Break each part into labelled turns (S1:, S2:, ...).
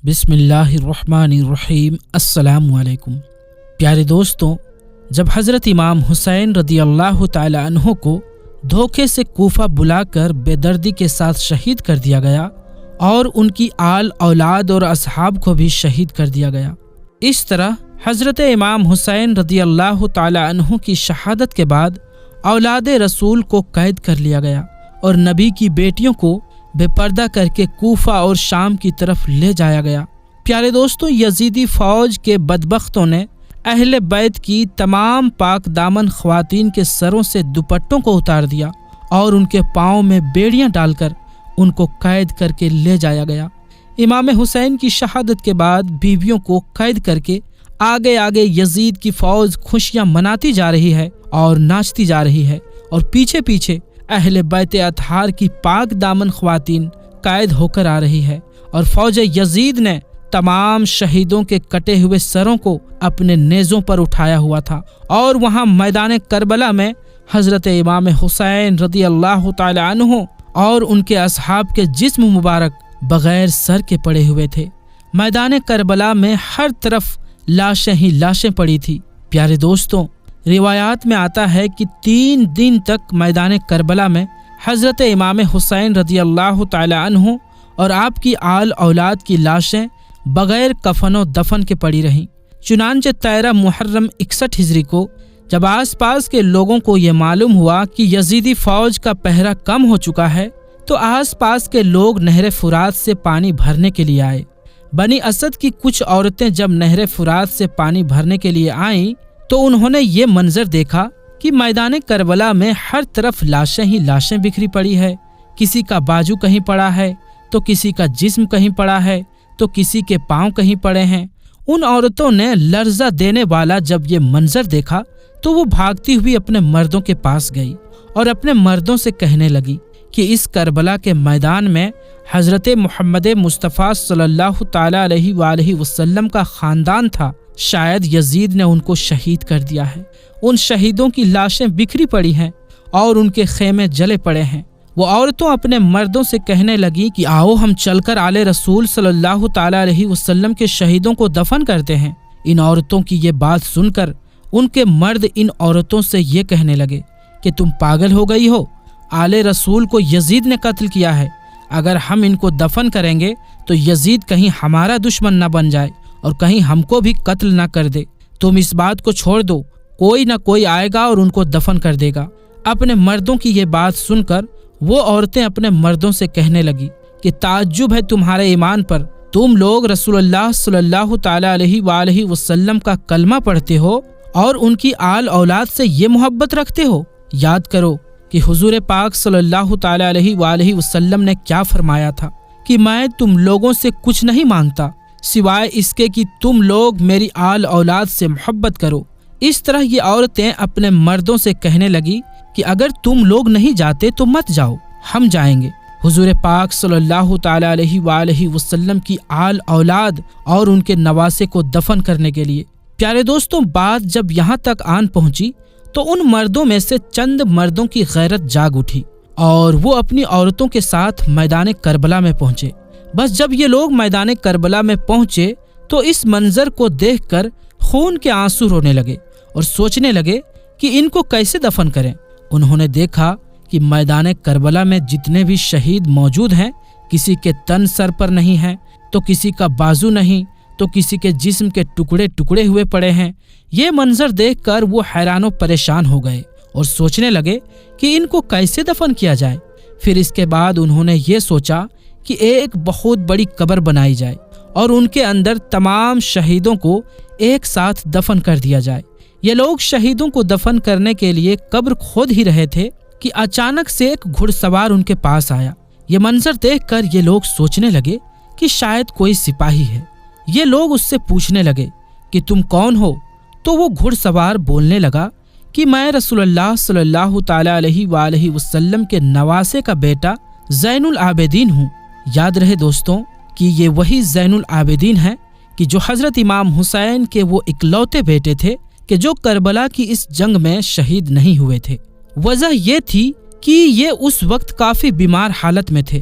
S1: بسم اللہ الرحمن الرحیم۔ السلام علیکم پیارے دوستوں، جب حضرت امام حسین رضی اللہ تعالی عنہ کو دھوکے سے کوفہ بلا کر بے دردی کے ساتھ شہید کر دیا گیا اور ان کی آل اولاد اور اصحاب کو بھی شہید کر دیا گیا، اس طرح حضرت امام حسین رضی اللہ تعالی عنہ کی شہادت کے بعد اولاد رسول کو قید کر لیا گیا اور نبی کی بیٹیوں کو بے پردہ کر کے کوفہ اور شام کی طرف لے جایا گیا۔ پیارے دوستوں، یزیدی فوج کے بدبختوں نے اہل بیت کی تمام پاک دامن خواتین کے سروں سے دوپٹوں کو اتار دیا اور ان کے پاؤں میں بیڑیاں ڈال کر ان کو قید کر کے لے جایا گیا۔ امام حسین کی شہادت کے بعد بیویوں کو قید کر کے آگے آگے یزید کی فوج خوشیاں مناتی جا رہی ہے اور ناچتی جا رہی ہے، اور پیچھے پیچھے اہل بیت اطہار کی پاک دامن خواتین قید ہو کر آ رہی ہے، اور فوج یزید نے تمام شہیدوں کے کٹے ہوئے سروں کو اپنے نیزوں پر اٹھایا ہوا تھا، اور وہاں میدان کربلا میں حضرت امام حسین رضی اللہ تعالی عنہ اور ان کے اصحاب کے جسم مبارک بغیر سر کے پڑے ہوئے تھے۔ میدان کربلا میں ہر طرف لاشیں ہی لاشیں پڑی تھی۔ پیارے دوستوں، روایات میں آتا ہے کہ 3 دن تک میدان کربلا میں حضرت امام حسین رضی اللہ تعالی عنہ اور آپ کی آل اولاد کی لاشیں بغیر کفن و دفن کے پڑی رہیں۔ چنانچہ 13 محرم 61 ہجری کو جب آس پاس کے لوگوں کو یہ معلوم ہوا کہ یزیدی فوج کا پہرا کم ہو چکا ہے، تو آس پاس کے لوگ نہر فرات سے پانی بھرنے کے لیے آئے۔ بنی اسد کی کچھ عورتیں جب نہر فرات سے پانی بھرنے کے لیے آئیں تو انہوں نے یہ منظر دیکھا کہ میدان کربلا میں ہر طرف لاشیں ہی لاشیں بکھری پڑی ہے، کسی کا بازو کہیں پڑا ہے تو کسی کا جسم کہیں پڑا ہے تو کسی کے پاؤں کہیں پڑے ہیں۔ ان عورتوں نے لرزہ دینے والا جب یہ منظر دیکھا تو وہ بھاگتی ہوئی اپنے مردوں کے پاس گئی اور اپنے مردوں سے کہنے لگی کہ اس کربلا کے میدان میں حضرت محمد مصطفیٰ صلی اللہ تعالی علیہ وآلہ وسلم کا خاندان تھا، شاید یزید نے ان کو شہید کر دیا ہے۔ ان شہیدوں کی لاشیں بکھری پڑی ہیں اور ان کے خیمے جلے پڑے ہیں۔ وہ عورتوں اپنے مردوں سے کہنے لگی کہ آؤ ہم چل کر آل رسول صلی اللہ تعالی علیہ وسلم کے شہیدوں کو دفن کرتے ہیں۔ ان عورتوں کی یہ بات سن کر ان کے مرد ان عورتوں سے یہ کہنے لگے کہ تم پاگل ہو گئی ہو، آل رسول کو یزید نے قتل کیا ہے، اگر ہم ان کو دفن کریں گے تو یزید کہیں ہمارا دشمن نہ بن جائے اور کہیں ہم کو بھی قتل نہ کر دے۔ تم اس بات کو چھوڑ دو، کوئی نہ کوئی آئے گا اور ان کو دفن کر دے گا۔ اپنے مردوں کی یہ بات سن کر وہ عورتیں اپنے مردوں سے کہنے لگی کہ تعجب ہے تمہارے ایمان پر، تم لوگ رسول اللہ صلی اللہ تعالی علیہ وآلہ وسلم کا کلمہ پڑھتے ہو اور ان کی آل اولاد سے یہ محبت رکھتے ہو۔ یاد کرو کہ حضور پاک صلی اللہ تعالی علیہ وآلہ وسلم نے کیا فرمایا تھا کہ میں تم لوگوں سے کچھ نہیں مانگتا سوائے اس کے کہ تم لوگ میری آل اولاد سے محبت کرو۔ اس طرح یہ عورتیں اپنے مردوں سے کہنے لگی کہ اگر تم لوگ نہیں جاتے تو مت جاؤ، ہم جائیں گے حضور پاک صلی اللہ تعالی علیہ وآلہ وسلم کی آل اولاد اور ان کے نواسے کو دفن کرنے کے لیے۔ پیارے دوستوں، بات جب یہاں تک آن پہنچی تو ان مردوں میں سے چند مردوں کی غیرت جاگ اٹھی اور وہ اپنی عورتوں کے ساتھ میدان کربلا میں پہنچے۔ بس جب یہ لوگ میدان کربلا میں پہنچے تو اس منظر کو دیکھ کر خون کے آنسو رونے لگے اور سوچنے لگے کہ ان کو کیسے دفن کریں۔ انہوں نے دیکھا کہ میدان کربلا میں جتنے بھی شہید موجود ہیں، کسی کے تن سر پر نہیں ہیں تو کسی کا بازو نہیں تو کسی کے جسم کے ٹکڑے ٹکڑے ہوئے پڑے ہیں۔ یہ منظر دیکھ کر وہ حیران و پریشان ہو گئے اور سوچنے لگے کہ ان کو کیسے دفن کیا جائے۔ پھر اس کے بعد انہوں نے یہ سوچا کہ ایک بہت بڑی قبر بنائی جائے اور ان کے اندر تمام شہیدوں کو ایک ساتھ دفن کر دیا جائے۔ یہ لوگ شہیدوں کو دفن کرنے کے لیے قبر کھود ہی رہے تھے کہ اچانک سے ایک گھڑ سوار ان کے پاس آیا۔ یہ منظر دیکھ کر یہ لوگ سوچنے لگے کہ شاید کوئی سپاہی ہے۔ یہ لوگ اس سے پوچھنے لگے کہ تم کون ہو؟ تو وہ گھڑ سوار بولنے لگا کہ میں رسول اللہ صلی اللہ تعالی علیہ وآلہ وسلم کے نواسے کا بیٹا زین العابدین ہوں۔ یاد رہے دوستوں کہ یہ وہی زین العابدین ہیں کہ جو حضرت امام حسین کے وہ اکلوتے بیٹے تھے کہ جو کربلا کی اس جنگ میں شہید نہیں ہوئے تھے۔ وجہ یہ تھی کہ یہ اس وقت کافی بیمار حالت میں تھے،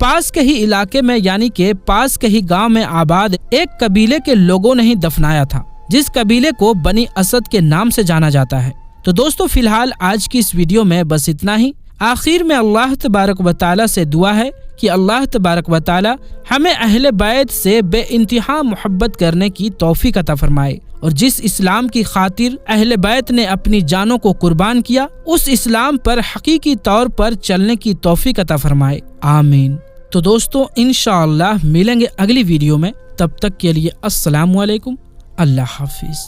S1: پاس کے ہی علاقے میں یعنی کہ پاس کے ہی گاؤں میں آباد ایک قبیلے کے لوگوں نے ہی دفنایا تھا، جس قبیلے کو بنی اسد کے نام سے جانا جاتا ہے۔ تو دوستو فی الحال آج کی اس ویڈیو میں بس اتنا ہی۔ آخر میں اللہ تبارک و تعالی سے دعا ہے کہ اللہ تبارک و تعالی ہمیں اہل بیت سے بے انتہا محبت کرنے کی توفیق عطا فرمائے، اور جس اسلام کی خاطر اہل بیت نے اپنی جانوں کو قربان کیا، اس اسلام پر حقیقی طور پر چلنے کی توفیق عطا فرمائے، آمین۔ تو دوستو انشاءاللہ ملیں گے اگلی ویڈیو میں، تب تک کے لیے السلام علیکم، اللہ حافظ۔